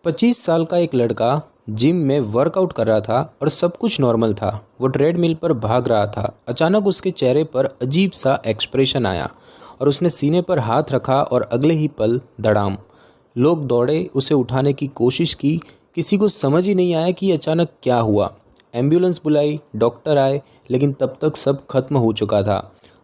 25 साल का एक लड़का जिम में वर्कआउट कर रहा था और सब कुछ नॉर्मल था। वो ट्रेडमिल पर भाग रहा था। अचानक उसके चेहरे पर अजीब सा एक्सप्रेशन आया और उसने सीने पर हाथ रखा और अगले ही पल धड़ाम। लोग दौड़े, उसे उठाने की कोशिश की। किसी को समझ ही नहीं आया कि ये अचानक क्या हुआ। एम्बुलेंस बुलाई, डॉक्टर आए, लेकिन तब तक सब खत्म हो चुका था।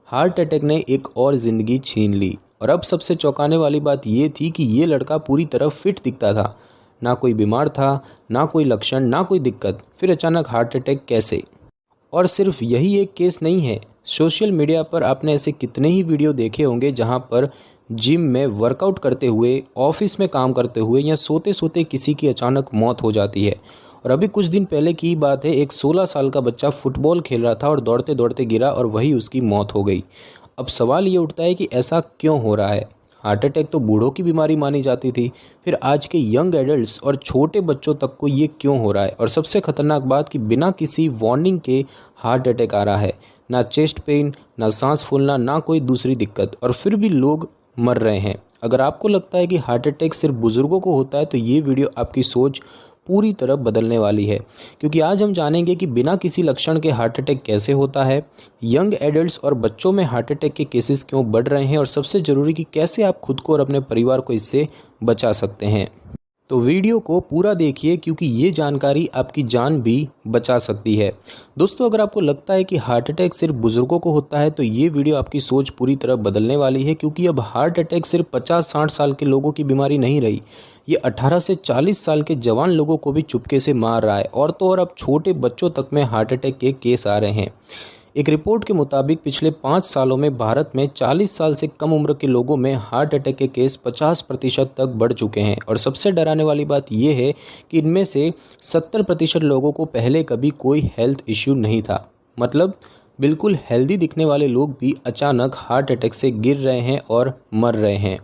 हार्ट अटैक ने एक और ज़िंदगी छीन ली। और अब सबसे चौंकाने वाली बात ये थी कि ये लड़का पूरी तरह फिट दिखता था। ना कोई बीमार था, ना कोई लक्षण, ना कोई दिक्कत। फिर अचानक हार्ट अटैक कैसे? और सिर्फ यही एक केस नहीं है। सोशल मीडिया पर आपने ऐसे कितने ही वीडियो देखे होंगे जहां पर जिम में वर्कआउट करते हुए, ऑफिस में काम करते हुए या सोते सोते किसी की अचानक मौत हो जाती है। और अभी कुछ दिन पहले की बात है, एक 16 साल का बच्चा फुटबॉल खेल रहा था और दौड़ते दौड़ते गिरा और वही उसकी मौत हो गई। अब सवाल ये उठता है कि ऐसा क्यों हो रहा है? हार्ट अटैक तो बूढ़ों की बीमारी मानी जाती थी, फिर आज के यंग एडल्ट्स और छोटे बच्चों तक को ये क्यों हो रहा है? और सबसे खतरनाक बात कि बिना किसी वार्निंग के हार्ट अटैक आ रहा है। ना चेस्ट पेन, ना सांस फूलना, ना कोई दूसरी दिक्कत, और फिर भी लोग मर रहे हैं। अगर आपको लगता है कि हार्ट अटैक सिर्फ बुजुर्गों को होता है तो ये वीडियो आपकी सोच पूरी तरह बदलने वाली है, क्योंकि आज हम जानेंगे कि बिना किसी लक्षण के हार्ट अटैक कैसे होता है, यंग एडल्ट्स और बच्चों में हार्ट अटैक के केसेस क्यों बढ़ रहे हैं, और सबसे ज़रूरी कि कैसे आप खुद को और अपने परिवार को इससे बचा सकते हैं। तो वीडियो को पूरा देखिए, क्योंकि ये जानकारी आपकी जान भी बचा सकती है। दोस्तों, अगर आपको लगता है कि हार्ट अटैक सिर्फ बुजुर्गों को होता है तो ये वीडियो आपकी सोच पूरी तरह बदलने वाली है, क्योंकि अब हार्ट अटैक सिर्फ 50-60 साल के लोगों की बीमारी नहीं रही। ये 18 से 40 साल के जवान लोगों को भी चुपके से मार रहा है, और तो और अब छोटे बच्चों तक में हार्ट अटैक के केस आ रहे हैं। एक रिपोर्ट के मुताबिक पिछले 5 सालों में भारत में 40 साल से कम उम्र के लोगों में हार्ट अटैक के केस 50% तक बढ़ चुके हैं। और सबसे डराने वाली बात यह है कि इनमें से 70% लोगों को पहले कभी कोई हेल्थ इश्यू नहीं था। मतलब बिल्कुल हेल्दी दिखने वाले लोग भी अचानक हार्ट अटैक से गिर रहे हैं और मर रहे हैं।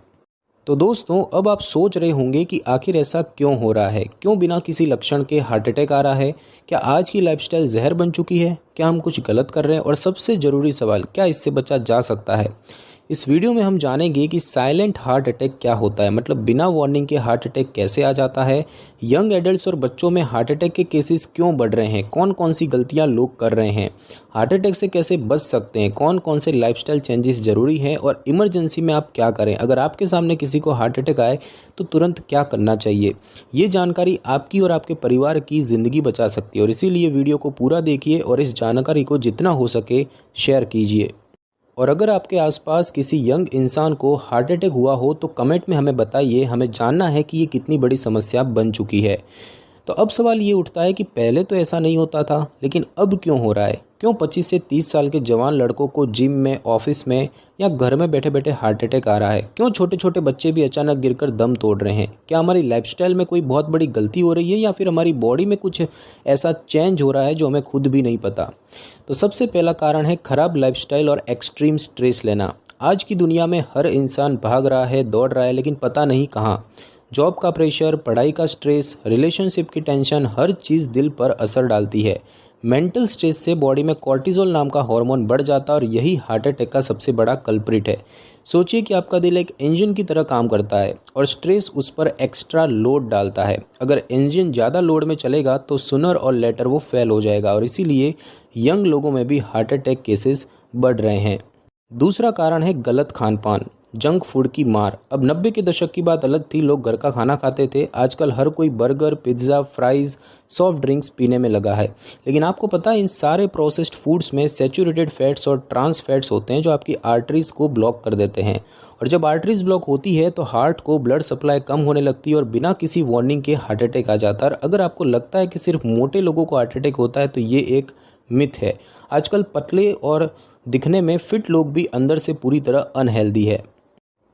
तो दोस्तों, अब आप सोच रहे होंगे कि आखिर ऐसा क्यों हो रहा है? क्यों बिना किसी लक्षण के हार्ट अटैक आ रहा है? क्या आज की लाइफस्टाइल जहर बन चुकी है? क्या हम कुछ गलत कर रहे हैं? और सबसे ज़रूरी सवाल, क्या इससे बचा जा सकता है? इस वीडियो में हम जानेंगे कि साइलेंट हार्ट अटैक क्या होता है, मतलब बिना वार्निंग के हार्ट अटैक कैसे आ जाता है, यंग एडल्ट्स और बच्चों में हार्ट अटैक के केसेस क्यों बढ़ रहे हैं, कौन कौन सी गलतियां लोग कर रहे हैं, हार्ट अटैक से कैसे बच सकते हैं, कौन कौन से लाइफस्टाइल चेंजेस ज़रूरी हैं, और इमरजेंसी में आप क्या करें अगर आपके सामने किसी को हार्ट अटैक आए तो तुरंत क्या करना चाहिए। ये जानकारी आपकी और आपके परिवार की ज़िंदगी बचा सकती है, और इसीलिए वीडियो को पूरा देखिए और इस जानकारी को जितना हो सके शेयर कीजिए। और अगर आपके आसपास किसी यंग इंसान को हार्ट अटैक हुआ हो तो कमेंट में हमें बताइए। हमें जानना है कि ये कितनी बड़ी समस्या बन चुकी है। तो अब सवाल ये उठता है कि पहले तो ऐसा नहीं होता था, लेकिन अब क्यों हो रहा है? क्यों 25 से 30 साल के जवान लड़कों को जिम में, ऑफिस में या घर में बैठे बैठे हार्ट अटैक आ रहा है? क्यों छोटे छोटे बच्चे भी अचानक गिरकर दम तोड़ रहे हैं? क्या हमारी लाइफस्टाइल में कोई बहुत बड़ी गलती हो रही है, या फिर हमारी बॉडी में कुछ ऐसा चेंज हो रहा है जो हमें खुद भी नहीं पता? तो सबसे पहला कारण है खराब लाइफस्टाइल और एक्सट्रीम स्ट्रेस लेना। आज की दुनिया में हर इंसान भाग रहा है, दौड़ रहा है, लेकिन पता नहीं कहाँ। जॉब का प्रेशर, पढ़ाई का स्ट्रेस, रिलेशनशिप की टेंशन, हर चीज़ दिल पर असर डालती है। मेंटल स्ट्रेस से बॉडी में कॉर्टिसोल नाम का हार्मोन बढ़ जाता है, और यही हार्ट अटैक का सबसे बड़ा कल्प्रिट है। सोचिए कि आपका दिल एक इंजन की तरह काम करता है और स्ट्रेस उस पर एक्स्ट्रा लोड डालता है। अगर इंजन ज़्यादा लोड में चलेगा तो सुनर और लेटर वो फेल हो जाएगा, और इसीलिए यंग लोगों में भी हार्ट अटैक केसेस बढ़ रहे हैं। दूसरा कारण है गलत खान पान, जंक फूड की मार। अब 90 के दशक की बात अलग थी, लोग घर का खाना खाते थे। आजकल हर कोई burger, pizza, fries, soft drinks पीने में लगा है। लेकिन आपको पता है, इन सारे प्रोसेस्ड फूड्स में सैचुरेटेड फैट्स और ट्रांस फैट्स होते हैं जो आपकी आर्टरीज़ को ब्लॉक कर देते हैं। और जब आर्टरीज़ ब्लॉक होती है तो हार्ट को ब्लड सप्लाई कम होने लगती है और बिना किसी वार्निंग के हार्ट अटैक आ जाता है। अगर आपको लगता है कि सिर्फ मोटे लोगों को हार्ट अटैक होता है तो ये एक मिथ है। आजकल पतले और दिखने में फिट लोग भी अंदर से पूरी तरह अनहेल्दी है।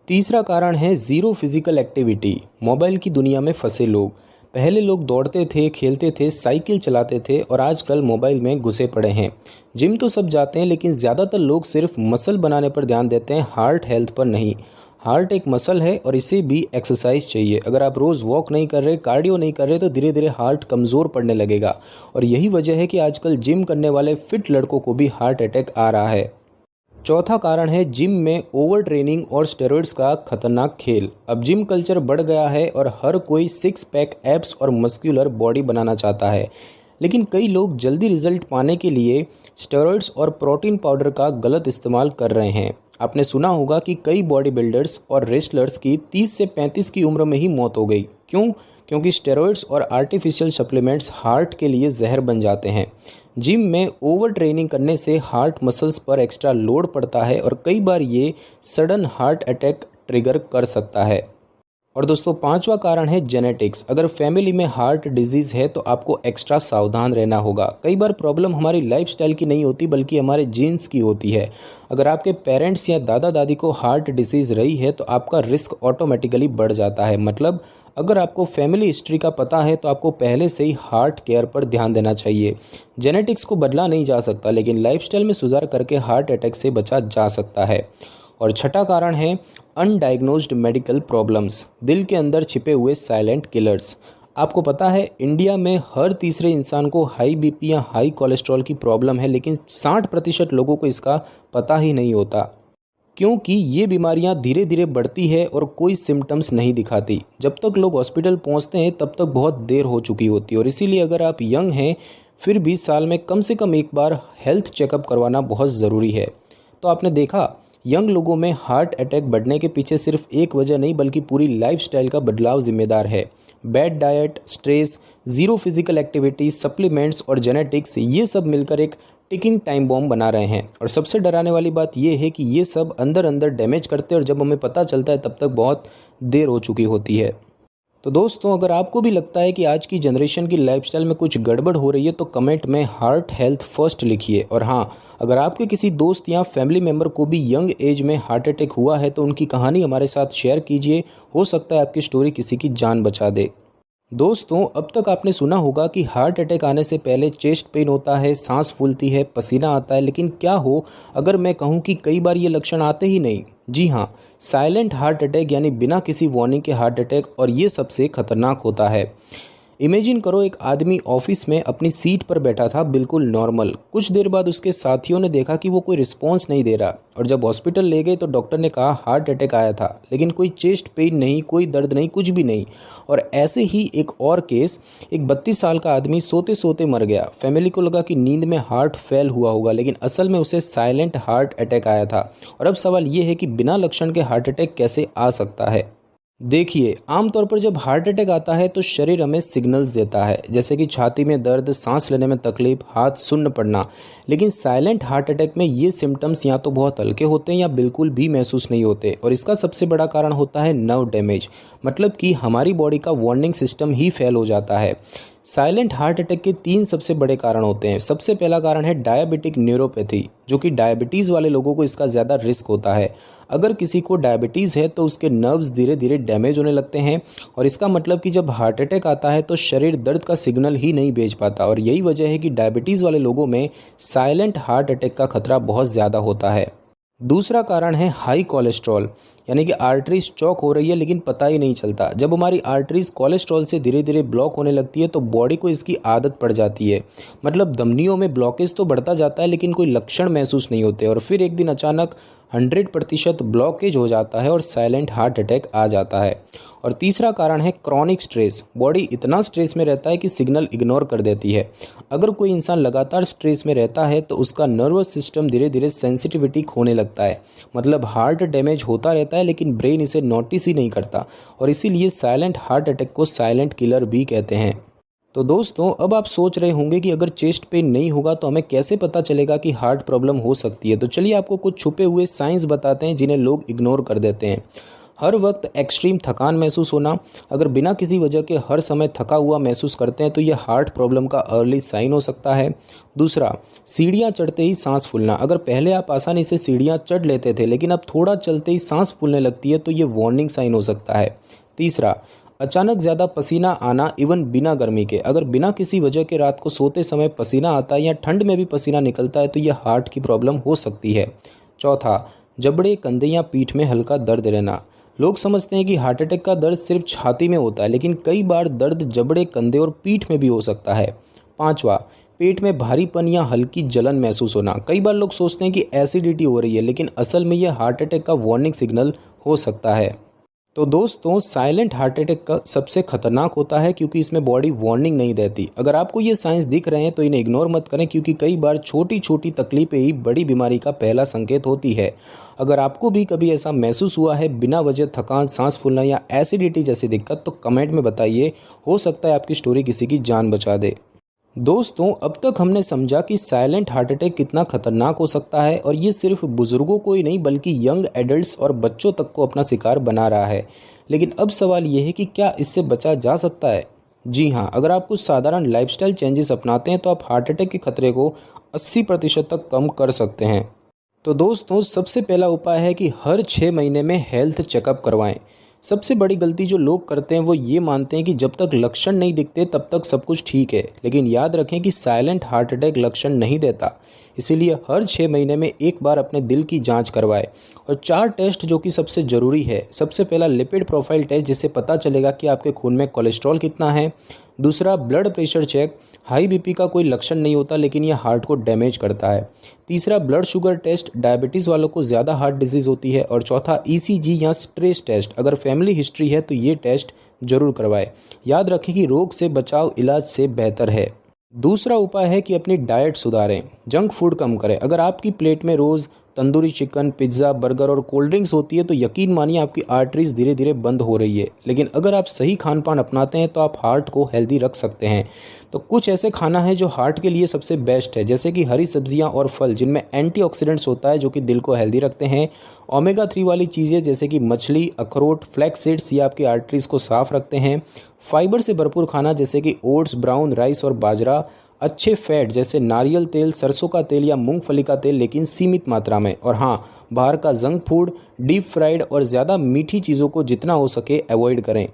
तीसरा कारण है ज़ीरो फिजिकल एक्टिविटी, मोबाइल की दुनिया में फंसे लोग। पहले लोग दौड़ते थे, खेलते थे, साइकिल चलाते थे, और आजकल मोबाइल में घुसे पड़े हैं। जिम तो सब जाते हैं, लेकिन ज़्यादातर लोग सिर्फ मसल बनाने पर ध्यान देते हैं, हार्ट हेल्थ पर नहीं। हार्ट एक मसल है और इसे भी एक्सरसाइज चाहिए। अगर आप रोज़ वॉक नहीं कर रहे, कार्डियो नहीं कर रहे, तो धीरे धीरे हार्ट कमज़ोर पड़ने लगेगा। और यही वजह है कि आजकल जिम करने वाले फिट लड़कों को भी हार्ट अटैक आ रहा है। चौथा कारण है जिम में ओवर ट्रेनिंग और स्टेरॉइड्स का खतरनाक खेल। अब जिम कल्चर बढ़ गया है और हर कोई सिक्स पैक एब्स और मस्कुलर बॉडी बनाना चाहता है, लेकिन कई लोग जल्दी रिजल्ट पाने के लिए स्टेरॉइड्स और प्रोटीन पाउडर का गलत इस्तेमाल कर रहे हैं। आपने सुना होगा कि कई बॉडी बिल्डर्स और रेसलर्स की 30 से 35 की उम्र में ही मौत हो गई। क्यों? क्योंकि स्टेरॉइड्स और आर्टिफिशियल सप्लीमेंट्स हार्ट के लिए जहर बन जाते हैं। जिम में ओवर ट्रेनिंग करने से हार्ट मसल्स पर एक्स्ट्रा लोड पड़ता है और कई बार ये सडन हार्ट अटैक ट्रिगर कर सकता है। और दोस्तों, पांचवा कारण है जेनेटिक्स। अगर फैमिली में हार्ट डिजीज़ है तो आपको एक्स्ट्रा सावधान रहना होगा। कई बार प्रॉब्लम हमारी लाइफस्टाइल की नहीं होती बल्कि हमारे जीन्स की होती है। अगर आपके पेरेंट्स या दादा दादी को हार्ट डिसीज़ रही है तो आपका रिस्क ऑटोमेटिकली बढ़ जाता है। मतलब अगर आपको फैमिली हिस्ट्री का पता है तो आपको पहले से ही हार्ट केयर पर ध्यान देना चाहिए। जेनेटिक्स को बदला नहीं जा सकता, लेकिन लाइफस्टाइल में सुधार करके हार्ट अटैक से बचा जा सकता है। और छठा कारण है अनडायग्नोज्ड मेडिकल प्रॉब्लम्स, दिल के अंदर छिपे हुए साइलेंट किलर्स। आपको पता है इंडिया में हर तीसरे इंसान को हाई बीपी या हाई कोलेस्ट्रॉल की प्रॉब्लम है, लेकिन 60% लोगों को इसका पता ही नहीं होता, क्योंकि ये बीमारियां धीरे धीरे बढ़ती है और कोई सिम्टम्स नहीं दिखाती। जब तक लोग हॉस्पिटल पहुंचते हैं तब तक बहुत देर हो चुकी होती है। और इसीलिए अगर आप यंग हैं फिर भी साल में कम से कम एक बार हेल्थ चेकअप करवाना बहुत ज़रूरी है। तो आपने देखा, यंग लोगों में हार्ट अटैक बढ़ने के पीछे सिर्फ एक वजह नहीं बल्कि पूरी लाइफस्टाइल का बदलाव जिम्मेदार है। Bad diet, stress, zero physical activity, supplements और जेनेटिक्स, ये सब मिलकर एक टिकिंग टाइम बॉम्ब बना रहे हैं। और सबसे डराने वाली बात यह है कि ये सब अंदर अंदर डैमेज करते हैं और जब हमें पता चलता है तब तक बहुत देर हो चुकी होती है। तो दोस्तों, अगर आपको भी लगता है कि आज की जनरेशन की लाइफस्टाइल में कुछ गड़बड़ हो रही है तो कमेंट में हार्ट हेल्थ फर्स्ट लिखिए। और हाँ, अगर आपके किसी दोस्त या फैमिली मेम्बर को भी यंग एज में हार्ट अटैक हुआ है तो उनकी कहानी हमारे साथ शेयर कीजिए। हो सकता है आपकी स्टोरी किसी की जान बचा दे। दोस्तों, अब तक आपने सुना होगा कि हार्ट अटैक आने से पहले चेस्ट पेन होता है, सांस फूलती है, पसीना आता है, लेकिन क्या हो अगर मैं कहूं कि कई बार ये लक्षण आते ही नहीं? जी हाँ, साइलेंट हार्ट अटैक यानी बिना किसी वार्निंग के हार्ट अटैक, और ये सबसे खतरनाक होता है। इमेजिन करो, एक आदमी ऑफिस में अपनी सीट पर बैठा था, बिल्कुल नॉर्मल। कुछ देर बाद उसके साथियों ने देखा कि वो कोई रिस्पॉन्स नहीं दे रहा और जब हॉस्पिटल ले गए तो डॉक्टर ने कहा हार्ट अटैक आया था, लेकिन कोई चेस्ट पेन नहीं, कोई दर्द नहीं, कुछ भी नहीं। और ऐसे ही एक और केस, एक 32 साल का आदमी सोते सोते मर गया। फैमिली को लगा कि नींद में हार्ट फेल हुआ होगा, लेकिन असल में उसे साइलेंट हार्ट अटैक आया था। और अब सवाल ये है कि बिना लक्षण के हार्ट अटैक कैसे आ सकता है? देखिए, आमतौर पर जब हार्ट अटैक आता है तो शरीर हमें सिग्नल्स देता है, जैसे कि छाती में दर्द, सांस लेने में तकलीफ, हाथ सुन्न पड़ना। लेकिन साइलेंट हार्ट अटैक में ये सिम्टम्स या तो बहुत हल्के होते हैं या बिल्कुल भी महसूस नहीं होते। और इसका सबसे बड़ा कारण होता है नर्व डैमेज, मतलब कि हमारी बॉडी का वार्निंग सिस्टम ही फेल हो जाता है। साइलेंट हार्ट अटैक के 3 सबसे बड़े कारण होते हैं। सबसे पहला कारण है डायबिटिक न्यूरोपैथी, जो कि डायबिटीज़ वाले लोगों को इसका ज़्यादा रिस्क होता है। अगर किसी को डायबिटीज़ है तो उसके नर्व्स धीरे धीरे डैमेज होने लगते हैं, और इसका मतलब कि जब हार्ट अटैक आता है तो शरीर दर्द का सिग्नल ही नहीं भेज पाता। और यही वजह है कि डायबिटीज़ वाले लोगों में साइलेंट हार्ट अटैक का खतरा बहुत ज़्यादा होता है। दूसरा कारण है हाई कोलेस्ट्रॉल, यानी कि आर्टरीज चौक हो रही है लेकिन पता ही नहीं चलता। जब हमारी आर्टरीज कोलेस्ट्रॉल से धीरे धीरे ब्लॉक होने लगती है तो बॉडी को इसकी आदत पड़ जाती है। मतलब धमनियों में ब्लॉकेज तो बढ़ता जाता है लेकिन कोई लक्षण महसूस नहीं होते, और फिर एक दिन अचानक 100% ब्लॉकेज हो जाता है और साइलेंट हार्ट अटैक आ जाता है। और तीसरा कारण है क्रॉनिक स्ट्रेस। बॉडी इतना स्ट्रेस में रहता है कि सिग्नल इग्नोर कर देती है। अगर कोई इंसान लगातार स्ट्रेस में रहता है तो उसका नर्वस सिस्टम धीरे धीरे सेंसिटिविटी खोने लगता है। मतलब हार्ट डैमेज होता रहता है लेकिन ब्रेन इसे नोटिस ही नहीं करता, और इसीलिए साइलेंट हार्ट अटैक को साइलेंट किलर भी कहते हैं। तो दोस्तों, अब आप सोच रहे होंगे कि अगर चेस्ट पेन नहीं होगा तो हमें कैसे पता चलेगा कि हार्ट प्रॉब्लम हो सकती है। तो चलिए आपको कुछ छुपे हुए साइंस बताते हैं जिन्हें लोग इग्नोर कर देते हैं। हर वक्त एक्सट्रीम थकान महसूस होना। अगर बिना किसी वजह के हर समय थका हुआ महसूस करते हैं तो यह हार्ट प्रॉब्लम का अर्ली साइन हो सकता है। दूसरा, सीढ़ियाँ चढ़ते ही सांस फूलना। अगर पहले आप आसानी से सीढ़ियाँ चढ़ लेते थे लेकिन अब थोड़ा चलते ही सांस फूलने लगती है तो ये वार्निंग साइन हो सकता है। तीसरा, अचानक ज़्यादा पसीना आना, इवन बिना गर्मी के। अगर बिना किसी वजह के रात को सोते समय पसीना आता है या ठंड में भी पसीना निकलता है तो यह हार्ट की प्रॉब्लम हो सकती है। चौथा, जबड़े, कंधे या पीठ में हल्का दर्द रहना। लोग समझते हैं कि हार्ट अटैक का दर्द सिर्फ छाती में होता है, लेकिन कई बार दर्द जबड़े, कंधे और पीठ में भी हो सकता है। पांचवा, पेट में भारीपन या हल्की जलन महसूस होना। कई बार लोग सोचते हैं कि एसिडिटी हो रही है, लेकिन असल में यह हार्ट अटैक का वार्निंग सिग्नल हो सकता है। तो दोस्तों, साइलेंट हार्ट अटैक का सबसे खतरनाक होता है क्योंकि इसमें बॉडी वार्निंग नहीं देती। अगर आपको ये साइंस दिख रहे हैं तो इन्हें इग्नोर मत करें, क्योंकि कई बार छोटी छोटी तकलीफें ही बड़ी बीमारी का पहला संकेत होती है। अगर आपको भी कभी ऐसा महसूस हुआ है, बिना वजह थकान, सांस फूलना या एसिडिटी जैसी दिक्कत, तो कमेंट में बताइए। हो सकता है आपकी स्टोरी किसी की जान बचा दे। दोस्तों, अब तक हमने समझा कि साइलेंट हार्ट अटैक कितना खतरनाक हो सकता है, और ये सिर्फ बुजुर्गों को ही नहीं बल्कि यंग एडल्ट्स और बच्चों तक को अपना शिकार बना रहा है। लेकिन अब सवाल ये है कि क्या इससे बचा जा सकता है? जी हाँ, अगर आप कुछ साधारण लाइफस्टाइल चेंजेस अपनाते हैं तो आप हार्ट अटैक के खतरे को 80% तक कम कर सकते हैं। तो दोस्तों, सबसे पहला उपाय है कि हर 6 महीने में हेल्थ चेकअप करवाएं। सबसे बड़ी गलती जो लोग करते हैं वो ये मानते हैं कि जब तक लक्षण नहीं दिखते तब तक सब कुछ ठीक है, लेकिन याद रखें कि साइलेंट हार्ट अटैक लक्षण नहीं देता। इसीलिए हर 6 महीने में एक बार अपने दिल की जांच करवाएं। और 4 टेस्ट जो कि सबसे ज़रूरी है। सबसे पहला लिपिड प्रोफाइल टेस्ट, जिससे पता चलेगा कि आपके खून में कोलेस्ट्रॉल कितना है। दूसरा, blood pressure check. High BP का कोई लक्षण नहीं होता, लेकिन यह हार्ट को डैमेज करता है। तीसरा, ब्लड शुगर टेस्ट। डायबिटीज़ वालों को ज़्यादा हार्ट डिजीज़ होती है। और चौथा, ईसीजी या स्ट्रेस टेस्ट। अगर फैमिली हिस्ट्री है तो ये टेस्ट जरूर करवाएं। याद रखें कि रोग से बचाव इलाज से बेहतर है। दूसरा उपाय है कि अपनी डाइट सुधारें, जंक फूड कम करें। अगर आपकी प्लेट में रोज़ तंदूरी चिकन, पिज्ज़ा, बर्गर और कोल्ड ड्रिंक्स होती है तो यकीन मानिए आपकी आर्टरीज धीरे धीरे बंद हो रही है। लेकिन अगर आप सही खान पान अपनाते हैं तो आप हार्ट को हेल्दी रख सकते हैं। तो कुछ ऐसे खाना है जो हार्ट के लिए सबसे बेस्ट है, जैसे कि हरी सब्जियां और फल जिनमें एंटीऑक्सीडेंट्स होता है जो कि दिल को हेल्दी रखते हैं। ओमेगा 3 वाली चीज़ें जैसे कि मछली, अखरोट, फ्लैक्स सीड्स, ये आपकी आर्टरीज को साफ रखते हैं। फाइबर से भरपूर खाना जैसे कि ओट्स, ब्राउन राइस और बाजरा। अच्छे फैट जैसे नारियल तेल, सरसों का तेल या मूंगफली का तेल, लेकिन सीमित मात्रा में। और हाँ, बाहर का जंक फूड, डीप फ्राइड और ज़्यादा मीठी चीज़ों को जितना हो सके अवॉइड करें।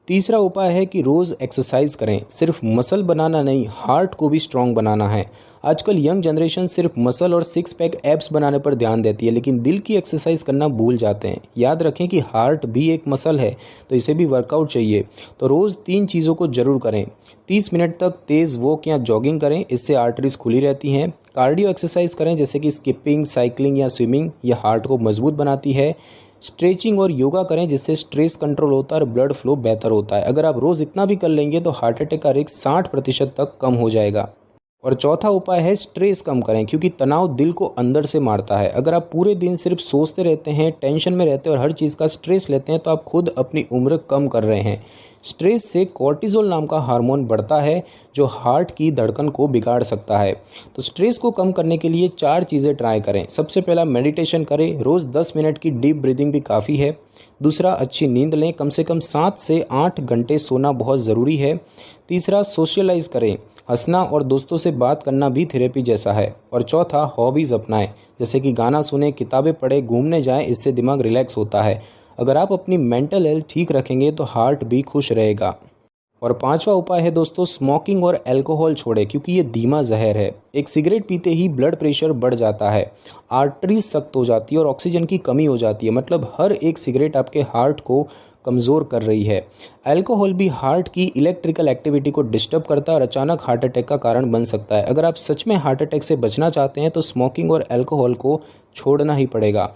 तीसरा उपाय है कि रोज़ एक्सरसाइज करें। सिर्फ मसल बनाना नहीं, हार्ट को भी स्ट्रांग बनाना है। आजकल यंग जनरेशन सिर्फ मसल और 6 पैक एब्स बनाने पर ध्यान देती है, लेकिन दिल की एक्सरसाइज करना भूल जाते हैं। याद रखें कि हार्ट भी एक मसल है, तो इसे भी वर्कआउट चाहिए। तो रोज़ 3 चीज़ों को जरूर करें। 30 मिनट तक तेज़ वॉक या जॉगिंग करें, इससे आर्टरीज खुली रहती हैं। कार्डियो एक्सरसाइज करें जैसे कि स्किपिंग, साइकिलिंग या स्विमिंग, यह हार्ट को मजबूत बनाती है। स्ट्रेचिंग और योगा करें, जिससे स्ट्रेस कंट्रोल होता है और ब्लड फ्लो बेहतर होता है। अगर आप रोज़ इतना भी कर लेंगे तो हार्ट अटैक का रिस्क 60% तक कम हो जाएगा। और चौथा उपाय है स्ट्रेस कम करें, क्योंकि तनाव दिल को अंदर से मारता है। अगर आप पूरे दिन सिर्फ सोचते रहते हैं, टेंशन में रहते हैं और हर चीज़ का स्ट्रेस लेते हैं तो आप खुद अपनी उम्र कम कर रहे हैं। स्ट्रेस से कॉर्टिसोल नाम का हार्मोन बढ़ता है जो हार्ट की धड़कन को बिगाड़ सकता है। तो स्ट्रेस को कम करने के लिए 4 चीज़ें ट्राई करें। सबसे पहला, मेडिटेशन करें। रोज़ 10 मिनट की डीप ब्रीदिंग भी काफ़ी है। दूसरा, अच्छी नींद लें। कम से कम 7 से 8 घंटे सोना बहुत ज़रूरी है। तीसरा, सोशलाइज करें। हंसना और दोस्तों से बात करना भी थेरेपी जैसा है। और चौथा, हॉबीज़ अपनाएं, जैसे कि गाना सुने, किताबें पढ़ें, घूमने जाएं। इससे दिमाग रिलैक्स होता है। अगर आप अपनी मेंटल हेल्थ ठीक रखेंगे तो हार्ट भी खुश रहेगा। और 5वां उपाय है दोस्तों, स्मोकिंग और अल्कोहल छोड़ें, क्योंकि ये धीमा जहर है। एक सिगरेट पीते ही ब्लड प्रेशर बढ़ जाता है, आर्टरी सख्त हो जाती है और ऑक्सीजन की कमी हो जाती है। मतलब हर एक सिगरेट आपके हार्ट को कमज़ोर कर रही है। अल्कोहल भी हार्ट की इलेक्ट्रिकल एक्टिविटी को डिस्टर्ब करता है और अचानक हार्ट अटैक का कारण बन सकता है। अगर आप सच में हार्ट अटैक से बचना चाहते हैं तो स्मोकिंग और अल्कोहल को छोड़ना ही पड़ेगा।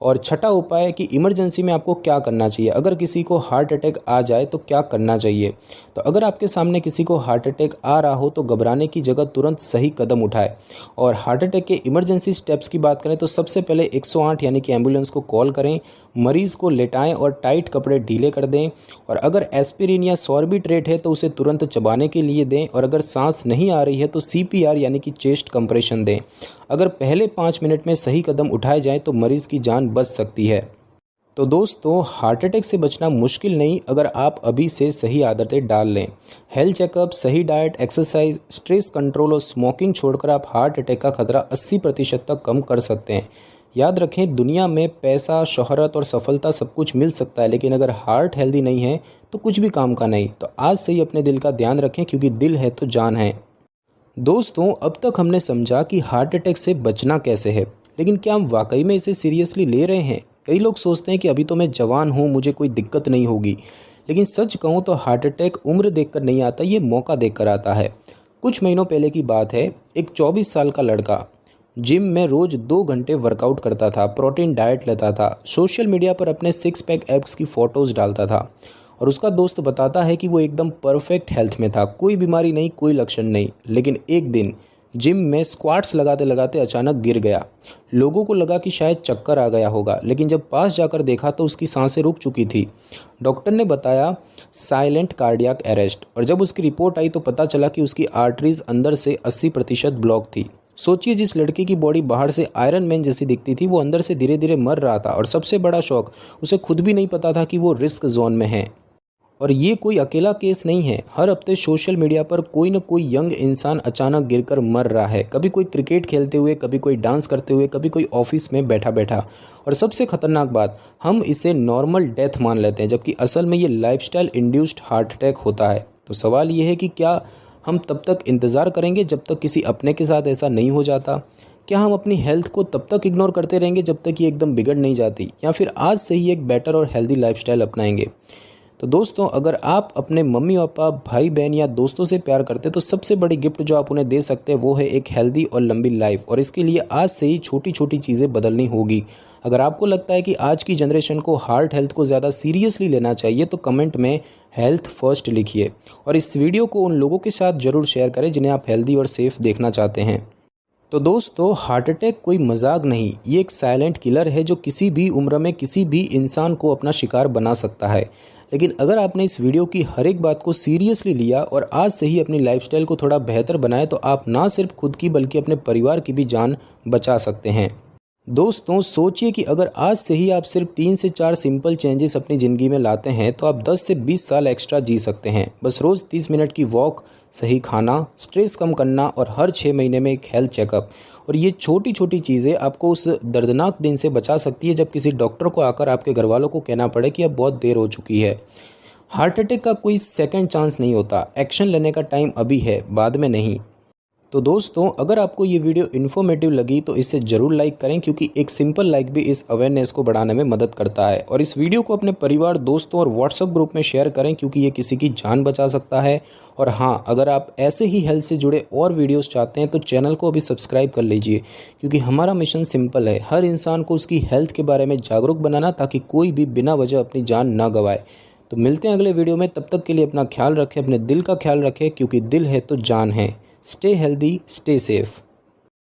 और छठा उपाय है कि इमरजेंसी में आपको क्या करना चाहिए। अगर किसी को हार्ट अटैक आ जाए तो क्या करना चाहिए। तो अगर आपके सामने किसी को हार्ट अटैक आ रहा हो तो घबराने की जगह तुरंत सही कदम उठाए। और हार्ट अटैक के इमरजेंसी स्टेप्स की बात करें तो सबसे पहले 108 यानी कि एम्बुलेंस को कॉल करें। मरीज़ को लेटाएं और टाइट कपड़े ढीले कर दें। और अगर एस्पिरिन या सॉर्बिट्रेट है तो उसे तुरंत चबाने के लिए दें। और अगर सांस नहीं आ रही है तो CPR यानी कि चेस्ट कंप्रेशन दें। अगर पहले 5 मिनट में सही कदम उठाए जाएं तो मरीज़ की जान बच सकती है। तो दोस्तों, हार्ट अटैक से बचना मुश्किल नहीं अगर आप अभी से सही आदतें डाल लें। हेल्थ चेकअप, सही डाइट, एक्सरसाइज, स्ट्रेस कंट्रोल और स्मोकिंग छोड़कर आप हार्ट अटैक का खतरा 80% तक कम कर सकते हैं। याद रखें, दुनिया में पैसा, शोहरत और सफलता सब कुछ मिल सकता है, लेकिन अगर हार्ट हेल्दी नहीं है तो कुछ भी काम का नहीं। तो आज से ही अपने दिल का ध्यान रखें, क्योंकि दिल है तो जान है। दोस्तों, अब तक हमने समझा कि हार्ट अटैक से बचना कैसे है, लेकिन क्या हम वाकई में इसे सीरियसली ले रहे हैं? कई लोग सोचते हैं कि अभी तो मैं जवान हूँ, मुझे कोई दिक्कत नहीं होगी। लेकिन सच कहूँ तो हार्ट अटैक उम्र देखकर नहीं आता, ये मौका देखकर आता है। कुछ महीनों पहले की बात है, एक 24 साल का लड़का जिम में रोज 2 घंटे वर्कआउट करता था, प्रोटीन डाइट लेता था, सोशल मीडिया पर अपने 6 पैक एब्स की फ़ोटोज़ डालता था और उसका दोस्त बताता है कि वो एकदम परफेक्ट हेल्थ में था, कोई बीमारी नहीं, कोई लक्षण नहीं। लेकिन एक दिन जिम में स्क्वाट्स लगाते लगाते अचानक गिर गया। लोगों को लगा कि शायद चक्कर आ गया होगा, लेकिन जब पास जाकर देखा तो उसकी सांसें रुक चुकी थी। डॉक्टर ने बताया साइलेंट कार्डियक अरेस्ट, और जब उसकी रिपोर्ट आई तो पता चला कि उसकी आर्टरीज अंदर से 80% ब्लॉक थी। सोचिए, जिस लड़के की बॉडी बाहर से आयरन मैन जैसी दिखती थी, वो अंदर से धीरे धीरे मर रहा था। और सबसे बड़ा शौक, उसे खुद भी नहीं पता था कि वो रिस्क जोन में है। और ये कोई अकेला केस नहीं है, हर हफ्ते सोशल मीडिया पर कोई न कोई यंग इंसान अचानक गिरकर मर रहा है। कभी कोई क्रिकेट खेलते हुए, कभी कोई डांस करते हुए, कभी कोई ऑफिस में बैठा बैठा। और सबसे खतरनाक बात, हम इसे नॉर्मल डेथ मान लेते हैं, जबकि असल में ये लाइफस्टाइल इंड्यूस्ड हार्ट अटैक होता है। तो सवाल ये है कि क्या हम तब तक इंतज़ार करेंगे जब तक किसी अपने के साथ ऐसा नहीं हो जाता? क्या हम अपनी हेल्थ को तब तक इग्नोर करते रहेंगे जब तक ये एकदम बिगड़ नहीं जाती, या फिर आज से ही एक बेटर और हेल्दी लाइफस्टाइल अपनाएंगे? तो दोस्तों, अगर आप अपने मम्मी पापा, भाई बहन या दोस्तों से प्यार करते हैं तो सबसे बड़ी गिफ्ट जो आप उन्हें दे सकते हैं वो है एक हेल्दी और लंबी लाइफ। और इसके लिए आज से ही छोटी छोटी चीज़ें बदलनी होगी। अगर आपको लगता है कि आज की जनरेशन को हार्ट हेल्थ को ज़्यादा सीरियसली लेना चाहिए तो कमेंट में हेल्थ फर्स्ट लिखिए, और इस वीडियो को उन लोगों के साथ ज़रूर शेयर करें जिन्हें आप हेल्दी और सेफ देखना चाहते हैं। तो दोस्तों, हार्ट अटैक कोई मजाक नहीं, ये एक साइलेंट किलर है जो किसी भी उम्र में किसी भी इंसान को अपना शिकार बना सकता है। लेकिन अगर आपने इस वीडियो की हर एक बात को सीरियसली लिया और आज से ही अपनी लाइफस्टाइल को थोड़ा बेहतर बनाए तो आप ना सिर्फ खुद की बल्कि अपने परिवार की भी जान बचा सकते हैं। दोस्तों, सोचिए कि अगर आज से ही आप सिर्फ 3 से 4 सिंपल चेंजेस अपनी ज़िंदगी में लाते हैं तो आप 10 से 20 साल एक्स्ट्रा जी सकते हैं। बस रोज़ 30 मिनट की वॉक, सही खाना, स्ट्रेस कम करना और हर 6 महीने में एक हेल्थ चेकअप। और ये छोटी छोटी चीज़ें आपको उस दर्दनाक दिन से बचा सकती है जब किसी डॉक्टर को आकर आपके घर वालों को कहना पड़े कि अब बहुत देर हो चुकी है। हार्ट अटैक का कोई सेकंड चांस नहीं होता, एक्शन लेने का टाइम अभी है, बाद में नहीं। तो दोस्तों, अगर आपको ये वीडियो इन्फॉर्मेटिव लगी तो इसे ज़रूर लाइक करें, क्योंकि एक सिंपल लाइक भी इस अवेयरनेस को बढ़ाने में मदद करता है। और इस वीडियो को अपने परिवार, दोस्तों और व्हाट्सएप ग्रुप में शेयर करें, क्योंकि ये किसी की जान बचा सकता है। और हाँ, अगर आप ऐसे ही हेल्थ से जुड़े और वीडियोस चाहते हैं तो चैनल को अभी सब्सक्राइब कर लीजिए, क्योंकि हमारा मिशन सिंपल है, हर इंसान को उसकी हेल्थ के बारे में जागरूक बनाना, ताकि कोई भी बिना वजह अपनी जान ना गंवाए। तो मिलते हैं अगले वीडियो में, तब तक के लिए अपना ख्याल रखें, अपने दिल का ख्याल रखें, क्योंकि दिल है तो जान है। Stay healthy, stay safe.